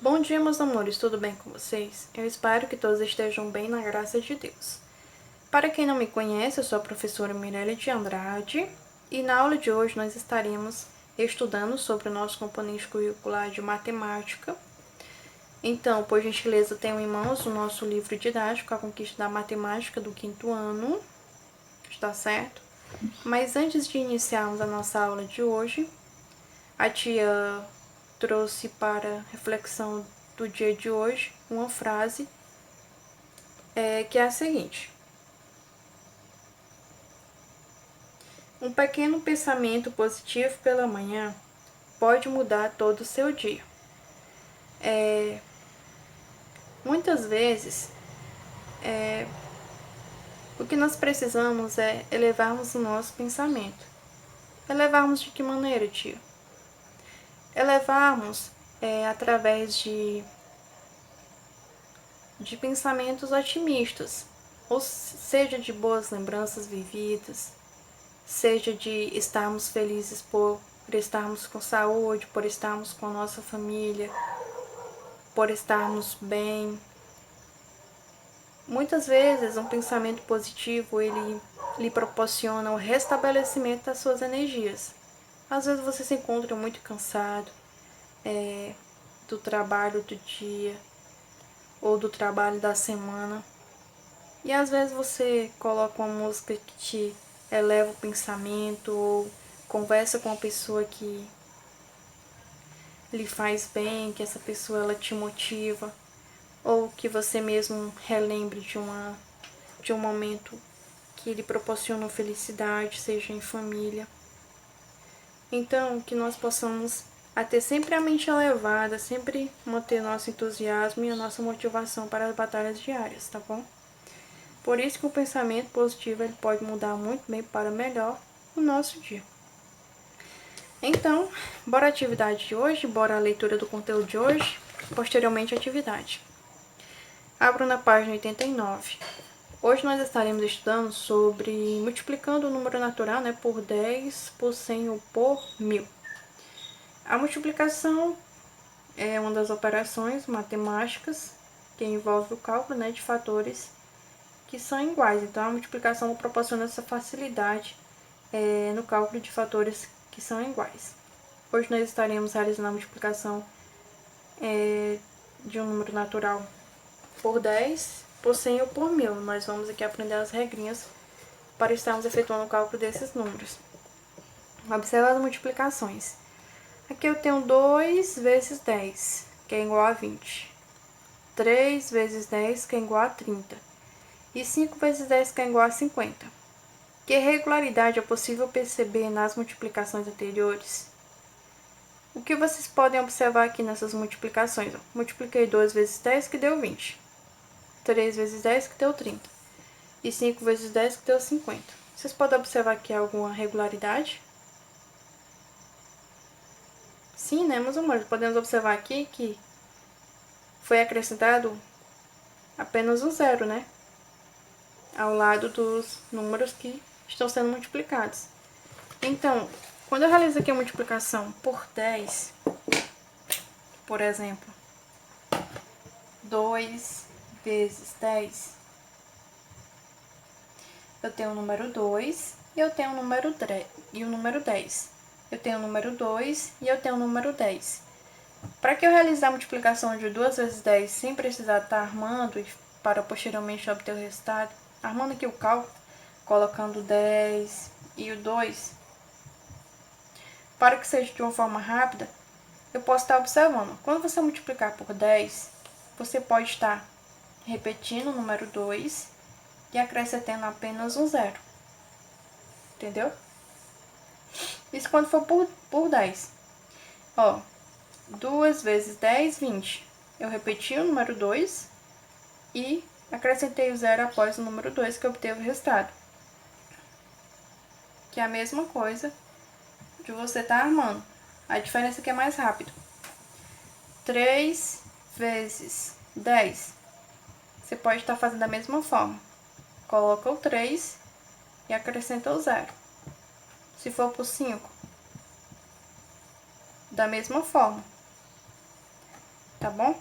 Bom dia, meus amores, tudo bem com vocês? Eu espero que todos estejam bem na graça de Deus. Para quem não me conhece, eu sou a professora Mirelle de Andrade e na aula de hoje nós estaremos estudando sobre o nosso componente curricular de matemática. Então, por gentileza, tenho em mãos o nosso livro didático, A Conquista da Matemática, do 5º ano, está certo? Mas antes de iniciarmos a nossa aula de hoje, a tia trouxe para reflexão do dia de hoje uma frase que é a seguinte: um pequeno pensamento positivo pela manhã pode mudar todo o seu dia. Muitas vezes, o que nós precisamos é elevarmos o nosso pensamento. Elevarmos de que maneira, tio? Elevarmos através de pensamentos otimistas, ou seja, de boas lembranças vividas, seja de estarmos felizes por estarmos com saúde, por estarmos com a nossa família, por estarmos bem. Muitas vezes, um pensamento positivo, ele lhe proporciona o restabelecimento das suas energias. Às vezes você se encontra muito cansado do trabalho do dia ou do trabalho da semana. E às vezes você coloca uma música que te eleva o pensamento ou conversa com uma pessoa que lhe faz bem, que essa pessoa ela te motiva, ou que você mesmo relembre de um momento que lhe proporciona felicidade, seja em família. Então, que nós possamos ter sempre a mente elevada, sempre manter nosso entusiasmo e a nossa motivação para as batalhas diárias, tá bom? Por isso que o pensamento positivo ele pode mudar muito bem para melhor o nosso dia. Então, bora a atividade de hoje, bora a leitura do conteúdo de hoje, posteriormente a atividade. Abro na página 89. Hoje nós estaremos estudando sobre multiplicando o número natural por 10, por 100 ou por 1000. A multiplicação é uma das operações matemáticas que envolve o cálculo de fatores que são iguais. Então, a multiplicação proporciona essa facilidade no cálculo de fatores que são iguais. Hoje nós estaremos realizando a multiplicação de um número natural por 10, por 100 ou por 1000. Nós vamos aqui aprender as regrinhas para estarmos efetuando o cálculo desses números. Observe as multiplicações. Aqui eu tenho 2 vezes 10, que é igual a 20. 3 vezes 10, que é igual a 30. E 5 vezes 10, que é igual a 50. Que regularidade é possível perceber nas multiplicações anteriores? O que vocês podem observar aqui nessas multiplicações? Multipliquei 2 vezes 10, que deu 20. 3 vezes 10, que deu 30. E 5 vezes 10, que deu 50. Vocês podem observar aqui alguma regularidade? Sim, né, meus amores? Podemos observar aqui que foi acrescentado apenas um zero, né? Ao lado dos números que estão sendo multiplicados. Então, quando eu realizo aqui a multiplicação por 10, por exemplo, 2 vezes 10, eu tenho o número 2 e eu tenho o número 10. Eu tenho o número 2 e eu tenho o número 10. Para que eu realizar a multiplicação de 2 vezes 10 sem precisar estar armando para posteriormente obter o resultado, armando aqui o cálculo, colocando o 10 e o 2, para que seja de uma forma rápida, eu posso estar observando. Quando você multiplicar por 10, você pode estar repetindo o número 2 e acrescentando apenas um zero. Entendeu? Isso quando for por 10. Ó, 2 vezes 10, 20. Eu repeti o número 2 e acrescentei o zero após o número 2 que obteve o resultado. Que é a mesma coisa de você estar armando. A diferença é que é mais rápido. 3 vezes 10. Você pode estar fazendo da mesma forma. Coloca o 3 e acrescenta o zero. Se for por 5, da mesma forma. tá bom?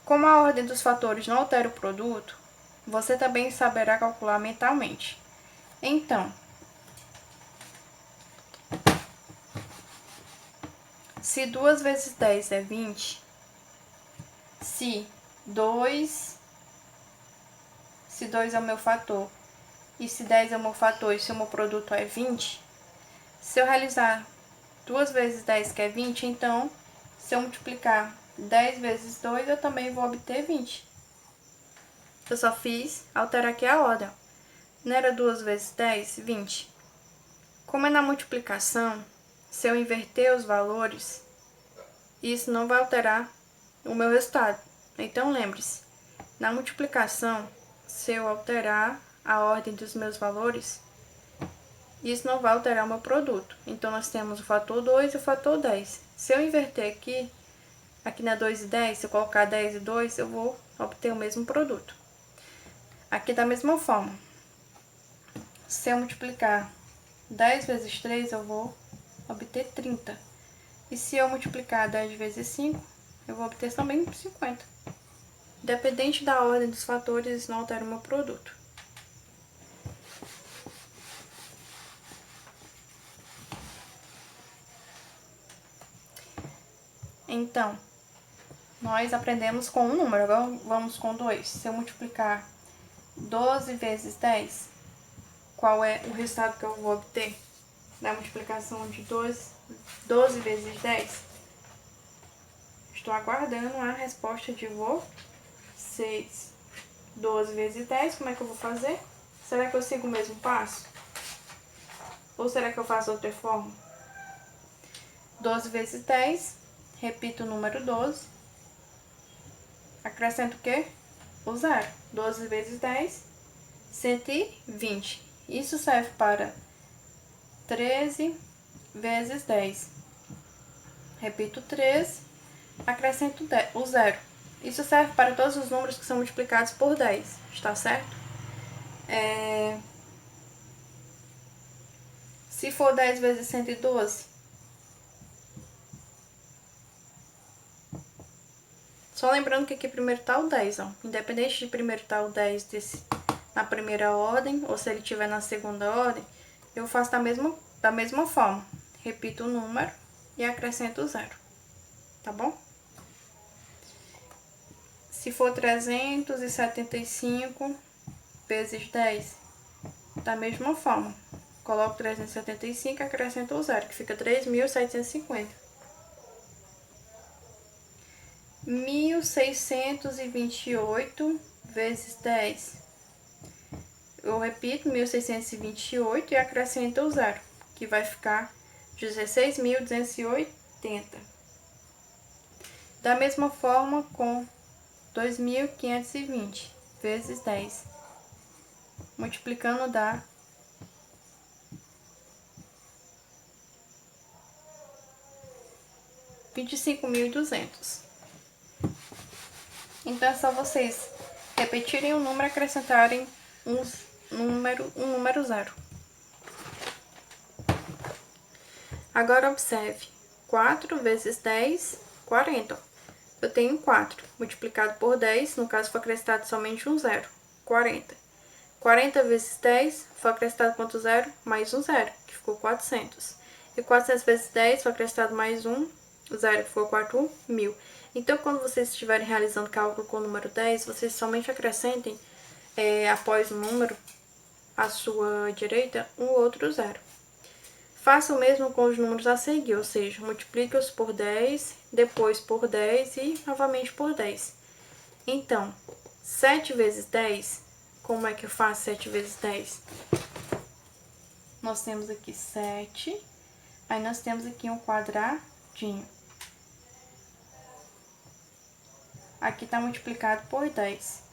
Como a ordem dos fatores não altera o produto, você também saberá calcular mentalmente. Então, se 2 vezes 10 é 20, se 2 é o meu fator, e se 10 é o meu fator e se o meu produto é 20, se eu realizar 2 vezes 10, que é 20, então, se eu multiplicar 10 vezes 2, eu também vou obter 20. Eu só fiz alterar aqui a ordem. Não era 2 vezes 10? 20. Como é na multiplicação, se eu inverter os valores, isso não vai alterar o meu resultado. Então, lembre-se, na multiplicação, se eu alterar a ordem dos meus valores, isso não vai alterar o meu produto. Então, nós temos o fator 2 e o fator 10. Se eu inverter aqui na 2 e 10, se eu colocar 10 e 2, eu vou obter o mesmo produto. Aqui da mesma forma, se eu multiplicar 10 vezes 3, eu vou obter 30. E se eu multiplicar 10 vezes 5, eu vou obter também 50. Independente da ordem dos fatores, isso não altera o meu produto. Então, nós aprendemos com um número, agora vamos com 2. Se eu multiplicar 12 vezes 10, qual é o resultado que eu vou obter da multiplicação de 12 vezes 10? Estou aguardando a resposta de vocês. 12 vezes 10, como é que eu vou fazer? Será que eu sigo o mesmo passo? Ou será que eu faço outra forma? 12 vezes 10, repito o número 12. Acrescento o quê? O zero. 12 vezes 10, 120. Isso serve para 13 vezes 10. Repito 13, acrescento o zero. Isso serve para todos os números que são multiplicados por 10, está certo? Se for 10 vezes 112, só lembrando que aqui primeiro está o 10, ó. Independente de primeiro estar o 10 na primeira ordem, ou se ele estiver na segunda ordem, eu faço da mesma forma. Repito o número e acrescento o zero, tá bom? Se for 375 vezes 10, da mesma forma. Coloco 375 e acrescento o zero, que fica 3.750. 1.628 vezes 10. Eu repito, 1.628 e acrescento o zero, que vai ficar 16.280. Da mesma forma com 2.520 vezes 10. Multiplicando dá 25.200. Então é só vocês repetirem o número e acrescentarem um número zero. Agora observe, 4 vezes 10, 40. Eu tenho 4, multiplicado por 10, no caso foi acrescentado somente um zero, 40. 40 vezes 10, foi acrescentado quanto zero? Mais um zero, que ficou 400. E 400 vezes 10, foi acrescentado mais um zero, que ficou 4.000. Então, quando vocês estiverem realizando cálculo com o número 10, vocês somente acrescentem, após o número, à sua direita, um outro zero. Faça o mesmo com os números a seguir, ou seja, multiplique-os por 10, depois por 10 e novamente por 10. Então, 7 vezes 10, como é que eu faço 7 vezes 10? Nós temos aqui 7, aí nós temos aqui um quadradinho. Aqui está multiplicado por 10.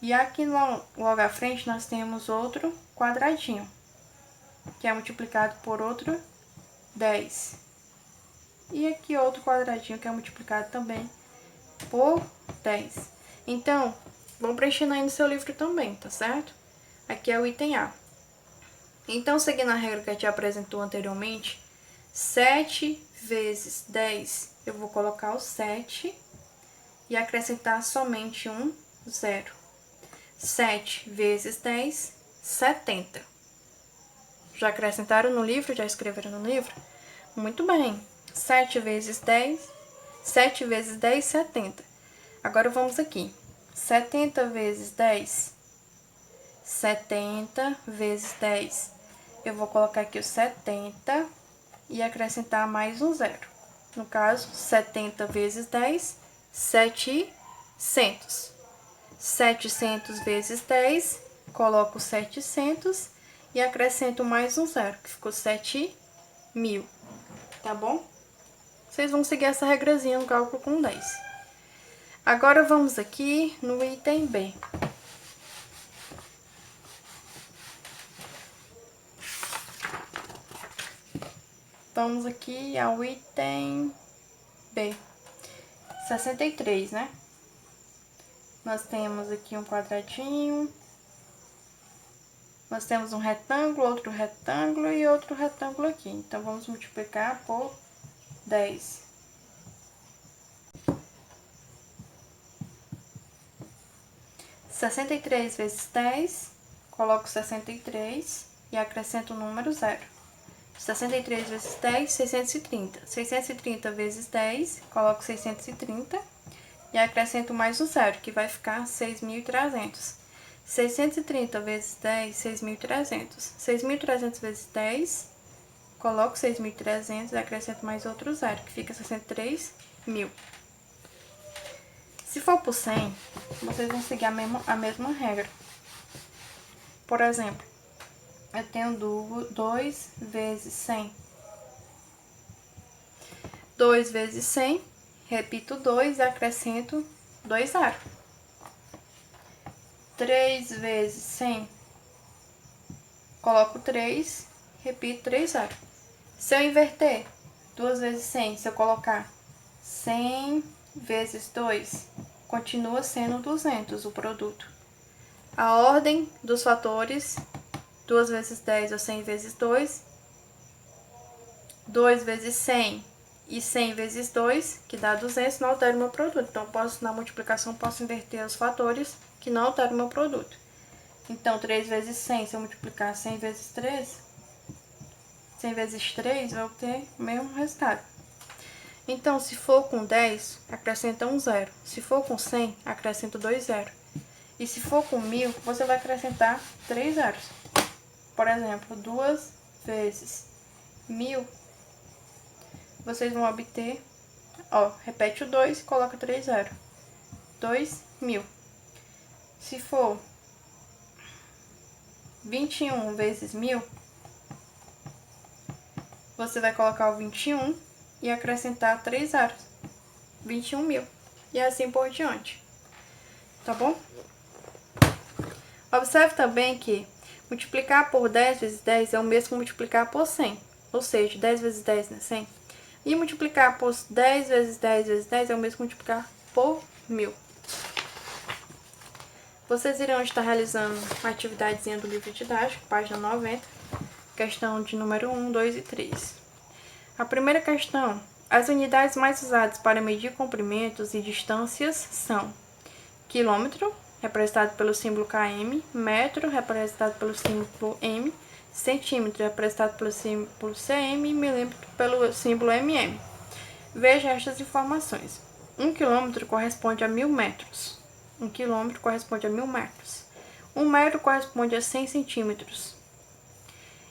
E aqui logo à frente nós temos outro quadradinho, que é multiplicado por outro 10. E aqui outro quadradinho que é multiplicado também por 10. Então, vão preenchendo aí no seu livro também, tá certo? Aqui é o item A. Então, seguindo a regra que a gente apresentou anteriormente, 7 vezes 10, eu vou colocar o 7 e acrescentar somente um zero. 7 vezes 10, 70. Já acrescentaram no livro? Já escreveram no livro? Muito bem. 7 vezes 10, 70. Agora vamos aqui. 70 vezes 10. 70 vezes 10. Eu vou colocar aqui o 70 e acrescentar mais um zero. No caso, 70 vezes 10, 700. 700 vezes 10, coloco 700 e acrescento mais um zero, que ficou 7.000, tá bom? Vocês vão seguir essa regrazinha no cálculo com 10. Agora vamos aqui no item B. Vamos aqui ao item B. 63, né? Nós temos aqui um quadradinho. Nós temos um retângulo, outro retângulo e outro retângulo aqui. Então, vamos multiplicar por 10. Sessenta e três vezes 10, coloco 63 e acrescento o número 0. 63 vezes 10, 630. 630 vezes 10, coloco 630 e acrescento mais o 0, que vai ficar 6.300. 630 vezes 10, 6.300. 6.300 vezes 10, coloco 6.300 e acrescento mais outro 0, que fica 63.000. Se for por 100, vocês vão seguir a mesma regra. Por exemplo, eu tenho 2 vezes 100. 2 vezes 100, repito 2 e acrescento 2 zeros. 3 vezes 100, coloco 3, repito 3 zeros. Se eu inverter 2 vezes 100, se eu colocar 100 vezes 2, continua sendo 200 o produto. A ordem dos fatores, 2 vezes 10 ou 100 vezes 2, 2 vezes 100 e 100 vezes 2, que dá 200, não altera o meu produto. Então, na multiplicação, posso inverter os fatores que não alteram o meu produto. Então, 3 vezes 100, se eu multiplicar 100 vezes 3, 100 vezes 3, vai ter o mesmo resultado. Então, se for com 10, acrescenta um zero. Se for com 100, acrescenta 2 zeros. E se for com 1.000, você vai acrescentar 3 zeros. Por exemplo, 2 vezes 1.000, vocês vão obter, repete o 2 e coloca 3 zeros. 2.000. Se for 21 vezes 1.000, você vai colocar o 21 e acrescentar 3 zeros. 21.000. E assim por diante. Tá bom? Observe também que multiplicar por 10 vezes 10 é o mesmo que multiplicar por 100. Ou seja, 10 vezes 10 é 100. E multiplicar por 10 vezes 10 vezes 10 é o mesmo que multiplicar por 1.000. Vocês irão estar realizando uma atividadezinha do livro didático, página 90, questão de número 1, 2 e 3. A primeira questão: as unidades mais usadas para medir comprimentos e distâncias são quilômetro, representado pelo símbolo km, metro, representado pelo símbolo m, centímetro, representado pelo símbolo cm e milímetro pelo símbolo mm. Veja estas informações. 1 quilômetro corresponde a 1.000 metros. 1 quilômetro corresponde a 1.000 metros. 1 metro corresponde a 100 centímetros.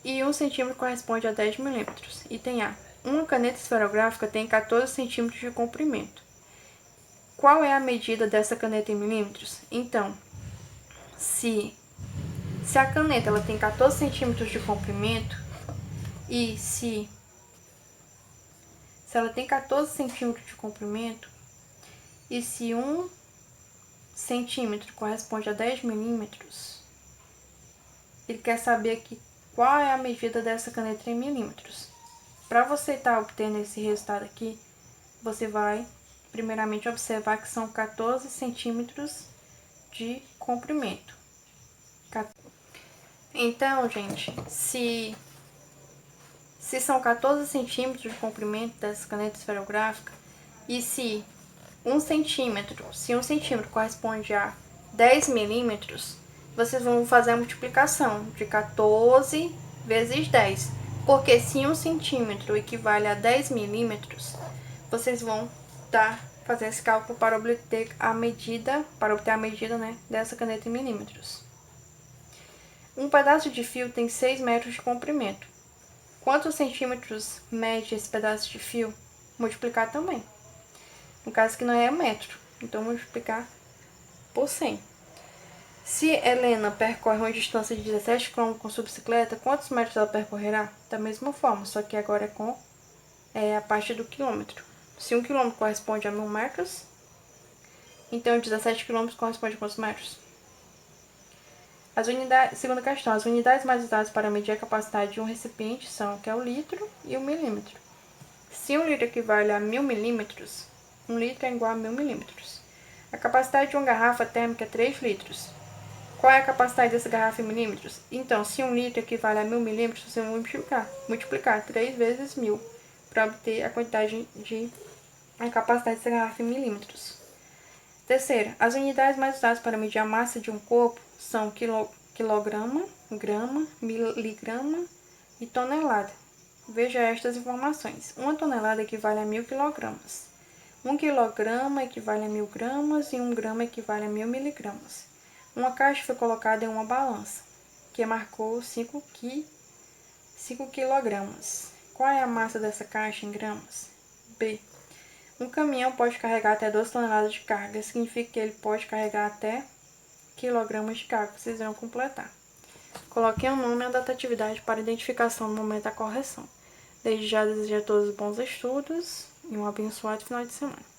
E 1 centímetro corresponde a 10 milímetros. Item A. Uma caneta esferográfica tem 14 centímetros de comprimento. Qual é a medida dessa caneta em milímetros? Então, se a caneta ela tem 14 centímetros de comprimento e se ela tem 14 centímetros de comprimento e se 1 centímetro corresponde a 10 milímetros, ele quer saber aqui qual é a medida dessa caneta em milímetros. Para você estar obtendo esse resultado aqui, você vai primeiramente observar que são 14 centímetros de comprimento. Então, gente, se são 14 centímetros de comprimento dessa caneta esferográfica e se 1 centímetro, se 1 centímetro corresponde a 10 milímetros, vocês vão fazer a multiplicação de 14 vezes 10. Porque se 1 centímetro equivale a 10 milímetros, vocês vão fazer esse cálculo para obter a medida, né, dessa caneta em milímetros. Um pedaço de fio tem 6 metros de comprimento. Quantos centímetros mede esse pedaço de fio? Multiplicar também. No caso que não é metro, então multiplicar por 100. Se Helena percorre uma distância de 17 km com sua bicicleta, quantos metros ela percorrerá? Da mesma forma, só que agora é com a parte do quilômetro. Se 1 km corresponde a 1000 metros, então 17 km corresponde a quantos metros? Segunda questão, as unidades mais usadas para medir a capacidade de um recipiente são o litro e o milímetro. Se 1 litro equivale a 1000 milímetros, 1 litro é igual a 1000 milímetros. A capacidade de uma garrafa térmica é 3 litros. Qual é a capacidade dessa garrafa em milímetros? Então, se 1 litro equivale a 1000 milímetros, você vai multiplicar 3 vezes 1000 para obter a quantidade a capacidade dessa garrafa em milímetros. Terceira, as unidades mais usadas para medir a massa de um corpo são quilograma, grama, miligrama e tonelada. Veja estas informações. 1 tonelada equivale a 1000 quilogramas. 1 quilograma equivale a 1000 gramas e 1 grama equivale a 1000 miligramas. Uma caixa foi colocada em uma balança, que marcou 5 quilogramas. Qual é a massa dessa caixa em gramas? B. Um caminhão pode carregar até 2 toneladas de carga. Significa que ele pode carregar até quilogramas de carga. Vocês vão completar. Coloquem o nome e a data de atividade para identificação no momento da correção. Desde já desejo a todos bons estudos e um abençoado final de semana.